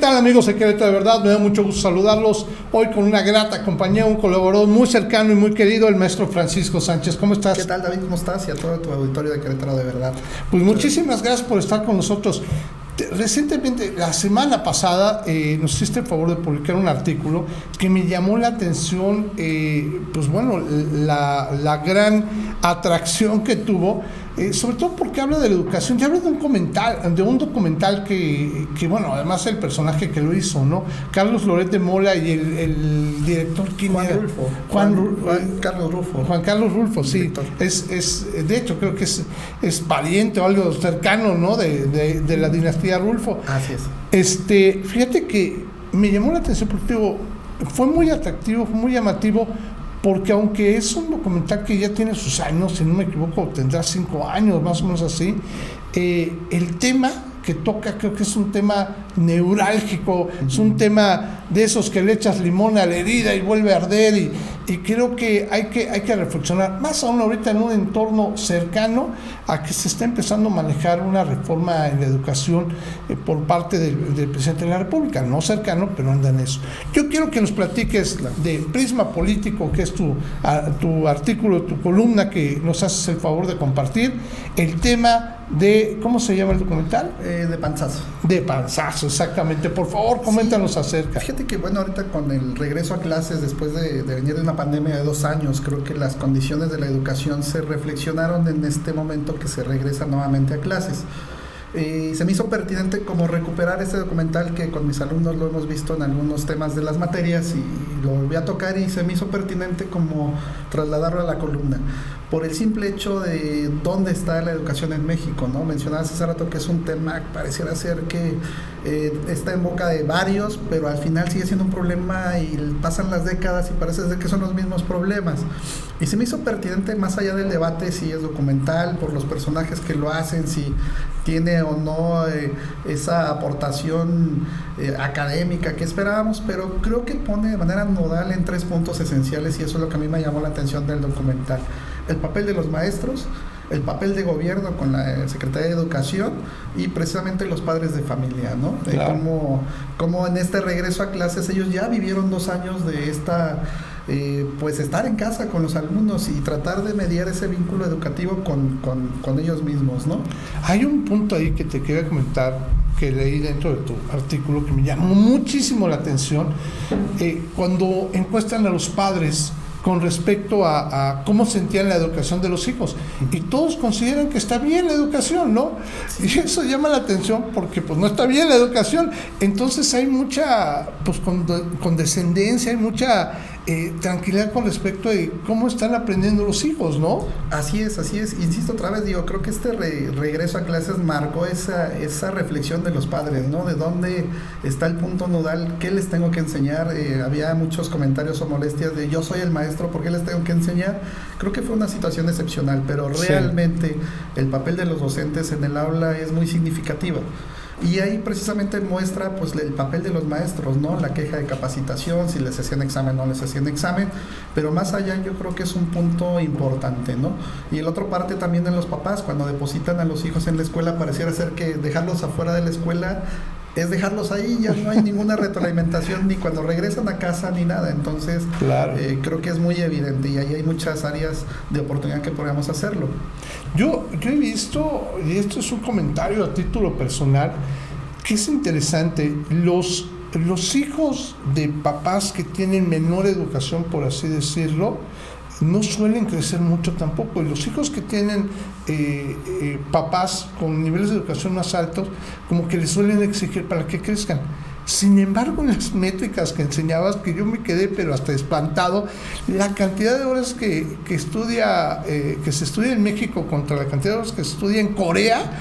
tal, amigos de Querétaro? De verdad, me da mucho gusto saludarlos hoy con una grata compañía, un colaborador muy cercano y muy querido, el maestro Francisco Sánchez. ¿Cómo estás? ¿Qué tal, David? ¿Cómo estás? Y a todo tu auditorio de Querétaro, de verdad. Pues muchísimas gracias por estar con nosotros. Recientemente, la semana pasada, nos hiciste el favor de publicar un artículo que me llamó la atención, pues bueno, la gran atracción que tuvo, sobre todo porque habla de la educación, y habla de un documental que bueno, además el personaje que lo hizo, ¿no? Carlos Loret de Mola y el director, ¿quién Juan era? Rulfo. Carlos Rulfo. Juan Carlos Rulfo, sí. Es de hecho, creo que es pariente o algo cercano, ¿no? De la dinastía Rulfo. Así es. Fíjate que me llamó la atención porque digo, fue muy atractivo, fue muy llamativo, porque aunque es un documental que ya tiene sus años, si no me equivoco, tendrá 5 años, más o menos así, el tema que toca creo que es un tema neurálgico, es un tema de esos que le echas limón a la herida y vuelve a arder, y creo que hay que reflexionar, más aún ahorita en un entorno cercano a que se está empezando a manejar una reforma en la educación por parte del presidente de la República, no cercano, pero anda en eso. Yo quiero que nos platiques de Prisma Político, que es tu artículo, tu columna que nos haces el favor de compartir, el tema de, ¿cómo se llama el documental? De Panzazo. De Panzazo, exactamente. Por favor, coméntanos acerca. Fíjate que, bueno, ahorita con el regreso a clases, después de venir de una pandemia de 2 años, creo que las condiciones de la educación se reflexionaron en este momento que se regresa nuevamente a clases. Se me hizo pertinente como recuperar ese documental que con mis alumnos lo hemos visto en algunos temas de las materias y lo volví a tocar, y se me hizo pertinente como trasladarlo a la columna por el simple hecho de dónde está la educación en México, ¿no? Mencionabas hace rato que es un tema que pareciera ser que está en boca de varios, pero al final sigue siendo un problema y pasan las décadas y parece ser que son los mismos problemas. Y se me hizo pertinente, más allá del debate si es documental, por los personajes que lo hacen, si tiene o no esa aportación académica que esperábamos, pero creo que pone de manera nodal en 3 puntos esenciales, y eso es lo que a mí me llamó la atención del documental: el papel de los maestros, el papel de gobierno con la Secretaría de Educación y precisamente los padres de familia, ¿no? Claro. Cómo en este regreso a clases ellos ya vivieron 2 años de esta pues estar en casa con los alumnos y tratar de mediar ese vínculo educativo con ellos mismos, ¿no? Hay un punto ahí que te quería comentar, que leí dentro de tu artículo, que me llamó muchísimo la atención, cuando encuestan a los padres con respecto a cómo sentían la educación de los hijos, y todos consideran que está bien la educación, ¿no? Y eso llama la atención porque pues no está bien la educación. Entonces hay mucha pues condescendencia, hay mucha tranquilidad con respecto de cómo están aprendiendo los hijos, ¿no? Así es. Insisto otra vez, creo que este regreso a clases marcó esa reflexión de los padres, ¿no? De dónde está el punto nodal, qué les tengo que enseñar. Había muchos comentarios o molestias de yo soy el maestro, ¿por qué les tengo que enseñar? Creo que fue una situación excepcional, pero realmente el papel de los docentes en el aula es muy significativa. Y ahí precisamente muestra pues el papel de los maestros, ¿no? La queja de capacitación, si les hacían examen o no les hacían examen, pero más allá yo creo que es un punto importante, ¿no? Y el otro parte también en los papás, cuando depositan a los hijos en la escuela, pareciera ser que dejarlos afuera de la escuela es dejarlos ahí, ya no hay ninguna retroalimentación ni cuando regresan a casa ni nada. Entonces claro. Creo que es muy evidente y ahí hay muchas áreas de oportunidad que podríamos hacerlo. Yo he visto, y esto es un comentario a título personal, que es interesante, los hijos de papás que tienen menor educación, por así decirlo, no suelen crecer mucho tampoco, y los hijos que tienen papás con niveles de educación más altos, como que les suelen exigir para que crezcan. Sin embargo, en las métricas que enseñabas, que yo me quedé pero hasta espantado, la cantidad de horas que se estudia en México contra la cantidad de horas que se estudia en Corea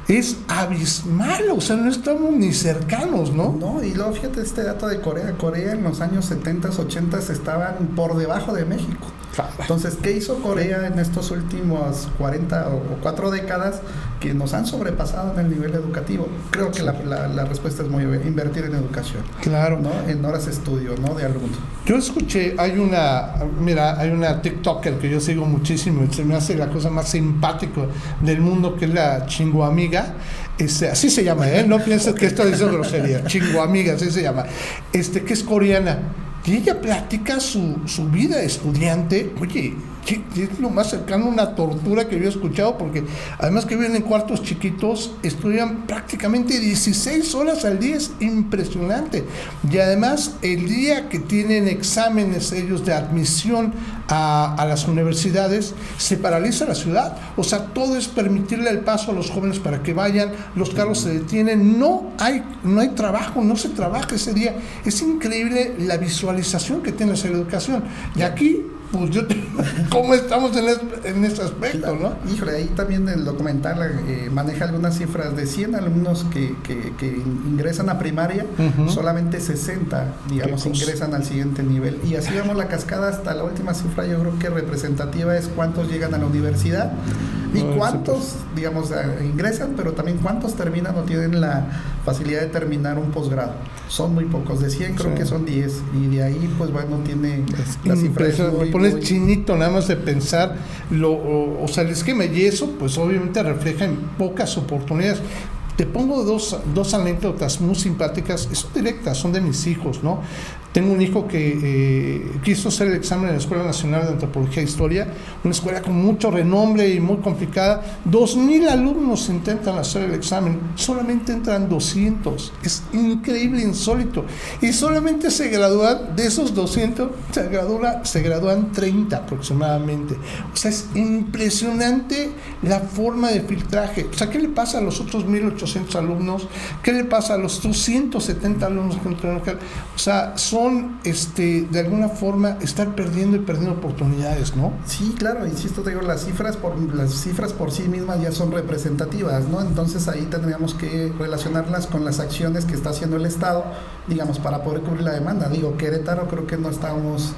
es abismal, o sea, no estamos ni cercanos, ¿no? No, y luego fíjate este dato de Corea en los años 70, 80 estaban por debajo de México. Claro. Entonces, ¿qué hizo Corea en estos últimos 40 o 4 décadas que nos han sobrepasado en el nivel educativo? Creo que la respuesta es muy invertir en educación. Claro. ¿No? En horas de estudio, ¿no? De alumnos. Yo escuché, hay una TikToker que yo sigo muchísimo, se me hace la cosa más simpática del mundo, que es la Chinguamiga. Así se llama, no pienses que esto dice grosería. Chinguamiga, así se llama. Que es coreana. Y ella platica su vida de estudiante. Oye, es lo más cercano a una tortura que yo he escuchado, porque además que viven en cuartos chiquitos, estudian prácticamente 16 horas al día, es impresionante. Y además, el día que tienen exámenes ellos de admisión a las universidades, se paraliza la ciudad. O sea, todo es permitirle el paso a los jóvenes para que vayan, los carros se detienen, no hay trabajo, no se trabaja ese día. Es increíble la visualización que tiene esa educación. Y aquí, pues ¿cómo estamos en ese aspecto, no? Híjole, ahí también el documental maneja algunas cifras de 100 alumnos que ingresan a primaria, solamente 60, digamos, ingresan al siguiente nivel. Y así vamos la cascada hasta la última cifra, yo creo que representativa es cuántos llegan a la universidad y cuántos, digamos, ingresan, pero también cuántos terminan o tienen la facilidad de terminar un posgrado. Son muy pocos, de 100 creo que son 10, y de ahí, pues bueno, tiene la cifra. Me pones chinito nada más de pensar o sea, el esquema, y eso pues obviamente refleja en pocas oportunidades. Te pongo dos anécdotas muy simpáticas, son directas, son de mis hijos, ¿no? Tengo un hijo que quiso hacer el examen en la Escuela Nacional de Antropología e Historia, una escuela con mucho renombre y muy complicada. 2,000 alumnos intentan hacer el examen, solamente entran 200. Es increíble, insólito. Y solamente se gradúan, de esos 200, se gradúan 30 aproximadamente. O sea, es impresionante la forma de filtraje. O sea, ¿qué le pasa a los otros 1,800 alumnos? ¿Qué le pasa a los 270 alumnos que entran acá? O sea, son de alguna forma estar perdiendo oportunidades, ¿no? Sí, claro, insisto, te digo, las cifras por sí mismas ya son representativas, ¿no? Entonces ahí tendríamos que relacionarlas con las acciones que está haciendo el Estado, digamos, para poder cubrir la demanda. Digo, Querétaro creo que no estamos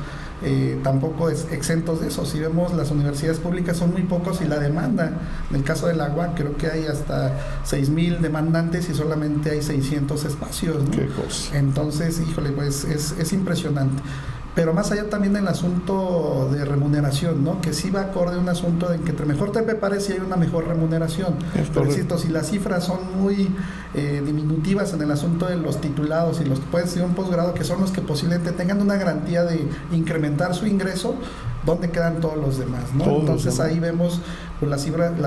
tampoco exentos de eso. Si vemos, las universidades públicas son muy pocos y la demanda, en el caso del agua, creo que hay hasta 6,000 demandantes y solamente hay 600 espacios, ¿no? Qué cosa. Entonces, híjole, pues es impresionante. Pero más allá también el asunto de remuneración, ¿no? Que sí va acorde a un asunto en que entre mejor te prepares y hay una mejor remuneración. Pero insisto, si las cifras son muy diminutivas en el asunto de los titulados y los que pueden ser un posgrado, que son los que posiblemente tengan una garantía de incrementar su ingreso, ¿dónde quedan todos los demás, ¿no? Entonces ahí vemos pues, las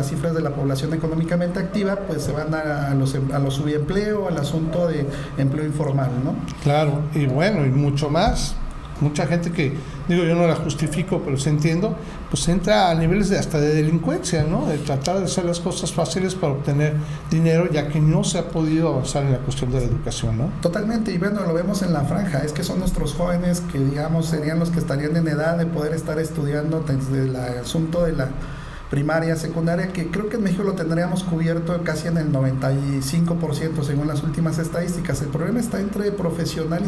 cifras de la población económicamente activa, pues se van a los subempleo, al asunto de empleo informal, ¿no? Claro, y bueno, y mucho más. Mucha gente que, digo, yo no la justifico, pero sí entiendo, pues entra a niveles hasta de delincuencia, ¿no? De tratar de hacer las cosas fáciles para obtener dinero, ya que no se ha podido avanzar en la cuestión de la educación, ¿no? Totalmente, y bueno, lo vemos en la franja, es que son nuestros jóvenes que, digamos, serían los que estarían en edad de poder estar estudiando desde el asunto de la primaria, secundaria, que creo que en México lo tendríamos cubierto casi en el 95% según las últimas estadísticas. El problema está entre profesional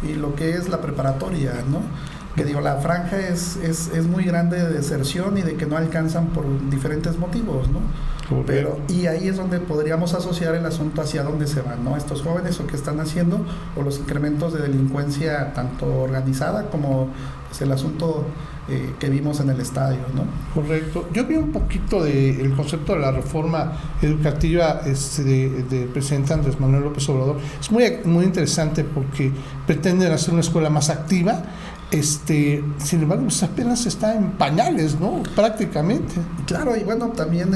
y lo que es la preparatoria, ¿no? Que digo, la franja es muy grande de deserción y de que no alcanzan por diferentes motivos, ¿no? Pero, y ahí es donde podríamos asociar el asunto hacia dónde se van, ¿no? Estos jóvenes o qué están haciendo, o los incrementos de delincuencia tanto organizada como pues, el asunto que vimos en el estadio, ¿no? Correcto. Yo vi un poquito del concepto de la reforma educativa del presidente Andrés Manuel López Obrador. Es muy interesante porque pretenden hacer una escuela más activa. Sin embargo, pues apenas está en pañales, ¿no? Prácticamente. Claro, y bueno, también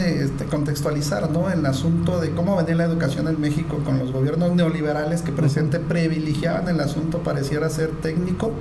contextualizar, ¿no? El asunto de cómo venía la educación en México con los gobiernos neoliberales que privilegiaban el asunto, pareciera ser técnico.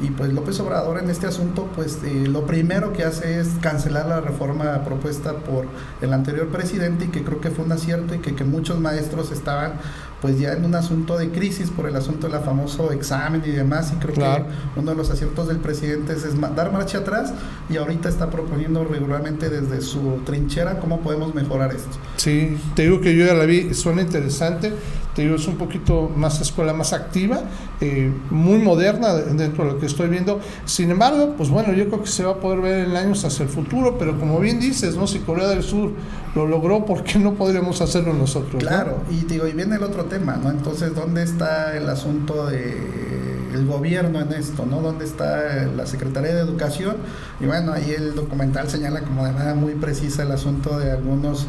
Y pues López Obrador en este asunto, pues lo primero que hace es cancelar la reforma propuesta por el anterior presidente, y que creo que fue un acierto, y que muchos maestros estaban pues ya en un asunto de crisis por el asunto del famoso examen y demás, y creo que uno de los aciertos del presidente es dar marcha atrás, y ahorita está proponiendo regularmente desde su trinchera cómo podemos mejorar esto. Sí, te digo que yo ya la vi, suena interesante. te digo, es un poquito más escuela más activa, muy moderna dentro de lo que estoy viendo. Sin embargo, pues bueno, yo creo que se va a poder ver en años hacia el futuro, pero como bien dices, ¿no? Si Corea del Sur lo logró, ¿por qué no podríamos hacerlo nosotros? Claro, ¿no? y digo, y viene el otro tema, ¿no? Entonces, ¿dónde está el asunto de el gobierno en esto, ¿no? ¿Dónde está la Secretaría de Educación? Y bueno, ahí el documental señala como de manera muy precisa el asunto de algunos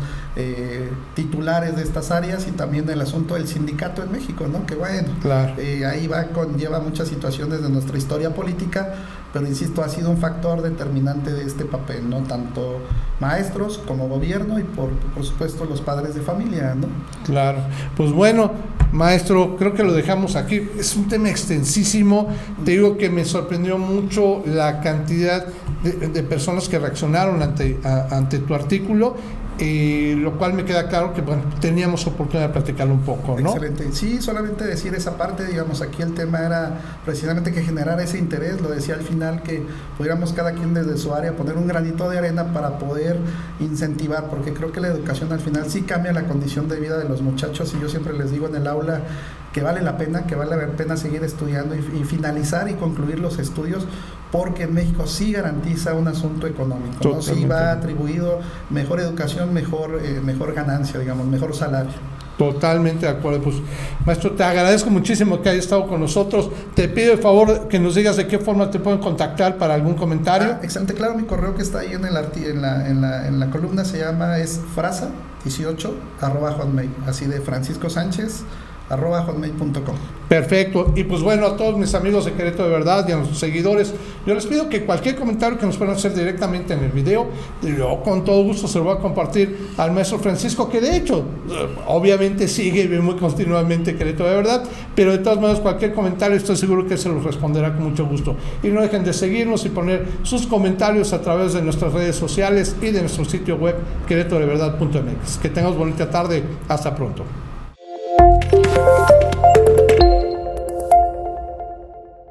titulares de estas áreas y también el asunto del sindicato en México, ¿no? Que bueno, claro. Ahí conlleva muchas situaciones de nuestra historia política, pero insisto, ha sido un factor determinante de este papel, ¿no? Tanto maestros como gobierno y por supuesto los padres de familia, ¿no? Claro, pues bueno, maestro, creo que lo dejamos aquí. Es un tema extensísimo. Te digo que me sorprendió mucho la cantidad de personas que reaccionaron ante tu artículo. Lo cual me queda claro que bueno, teníamos oportunidad de platicarlo un poco, ¿no? Excelente. Sí, solamente decir esa parte, digamos, aquí el tema era precisamente que generara ese interés, lo decía al final, que pudiéramos cada quien desde su área poner un granito de arena para poder incentivar, porque creo que la educación al final sí cambia la condición de vida de los muchachos, y yo siempre les digo en el aula que vale la pena seguir estudiando y finalizar y concluir los estudios, porque en México sí garantiza un asunto económico, ¿no? Sí va atribuido mejor educación, mejor ganancia, digamos, mejor salario. Totalmente de acuerdo. Pues, maestro, te agradezco muchísimo que hayas estado con nosotros. Te pido el favor que nos digas de qué forma te pueden contactar para algún comentario. Excelente, claro, mi correo que está ahí en la columna es frasa18@hotmail, así de Francisco Sánchez @hotmail.com. Perfecto. Y pues bueno, a todos mis amigos de Querétaro de Verdad y a nuestros seguidores, yo les pido que cualquier comentario que nos puedan hacer directamente en el video, yo con todo gusto se lo voy a compartir al maestro Francisco, que de hecho obviamente sigue y ve muy continuamente Querétaro de Verdad, pero de todas maneras cualquier comentario estoy seguro que se los responderá con mucho gusto. Y no dejen de seguirnos y poner sus comentarios a través de nuestras redes sociales y de nuestro sitio web queretodeverdad.mx. Que tengamos bonita tarde. Hasta pronto.